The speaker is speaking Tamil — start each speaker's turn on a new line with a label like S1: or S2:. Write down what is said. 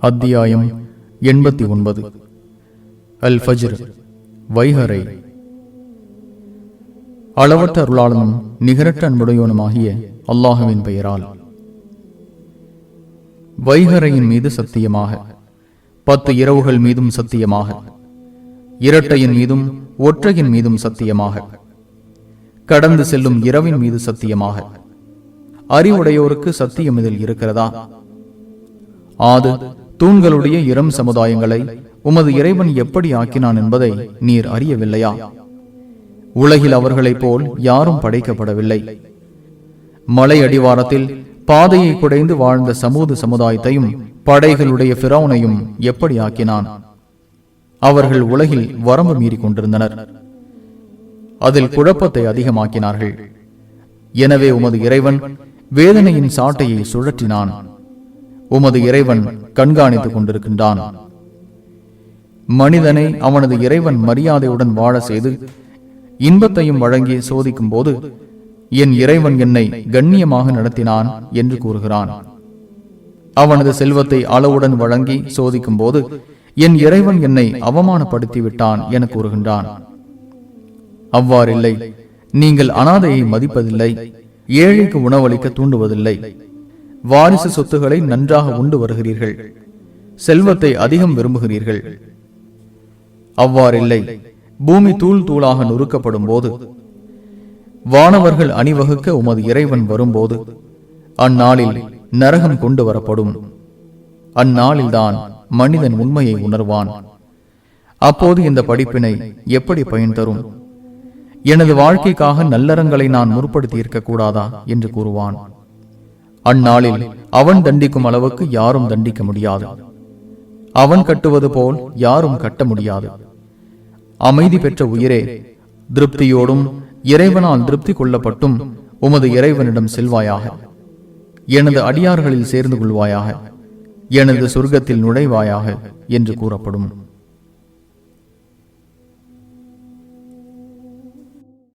S1: அத்தியாயம் 89. அல் ஃபஜ்ர், வைகறை. அளவற்ற அருளாளனும் நிகரற்ற அன்புடையோனுமாகிய அல்லாஹுவின் பெயரால். வைகறையின் மீது சத்தியமாக, 10 இரவுகள் மீதும் சத்தியமாக, இரட்டையின் மீதும் ஒற்றையின் மீதும் சத்தியமாக, கடந்து செல்லும் இரவின் மீது சத்தியமாக. அறிவுடையோருக்கு சத்தியம் இதில் இருக்கிறதா? ஆது தூண்களுடைய இரம் சமுதாயங்களை உமது இறைவன் எப்படி ஆக்கினான் என்பதை நீர் அறியவில்லையா? உலகில் அவர்களைப் போல் யாரும் படைக்கப்படவில்லை. மலை அடிவாரத்தில் பாதையை குடைந்து வாழ்ந்த சமூக சமுதாயத்தையும் படைகளுடைய ஃபிரௌனையும் எப்படி ஆக்கினான்? அவர்கள் உலகில் வரம்பு மீறி கொண்டிருந்தனர். அதில் குழப்பத்தை அதிகமாக்கினார்கள். எனவே உமது இறைவன் வேதனையின் சாட்டையை சுழற்றினான். உமது இறைவன் கண்காணித்துக் கொண்டிருக்கின்றான். மனிதனை அவனது இறைவன் மரியாதையுடன் வாழ செய்து இன்பத்தையும் வழங்கி சோதிக்கும் போது, என் இறைவன் என்னை கண்ணியமாக நடத்தினான் என்று கூறுகிறான். அவனது செல்வத்தை அளவுடன் வழங்கி சோதிக்கும் போது, என் இறைவன் என்னை அவமானப்படுத்தி விட்டான் என கூறுகின்றான். அவ்வாறில்லை. நீங்கள் அனாதையை மதிப்பதில்லை, ஏழைக்கு உணவளிக்க தூண்டுவதில்லை, வாரிசு சொத்துக்களை நன்றாக உண்டு வருகிறீர்கள், செல்வத்தை அதிகம் விரும்புகிறீர்கள். அவ்வாறில்லை. பூமி தூள் தூளாக நொறுக்கப்படும் போது, வானவர்கள் அணிவகுக்க உமது இறைவன் வரும்போது, அந்நாளில் நரகம் கொண்டு வரப்படும். அந்நாளில்தான் மனிதன் உண்மையை உணர்வான். அப்போது இந்த படிப்பினை எப்படி பயன் தரும்? எனது வாழ்க்கைக்காக நல்லறங்களை நான் முற்படுத்தி இருக்க கூடாதா என்று கூறுவான். அந்நாளில் அவன் தண்டிக்கும் அளவுக்கு யாரும் தண்டிக்க முடியாது. அவன் கட்டுவது போல் யாரும் கட்ட முடியாது. அமைதி பெற்ற உயிரே, திருப்தியோடும் இறைவனால் திருப்தி கொள்ளப்பட்டும் உமது இறைவனிடம் செல்வாயாக. எனது அடியார்களில் சேர்ந்து கொள்வாயாக, எனது சொர்க்கத்தில் நுழைவாயாக என்று கூறப்படும்.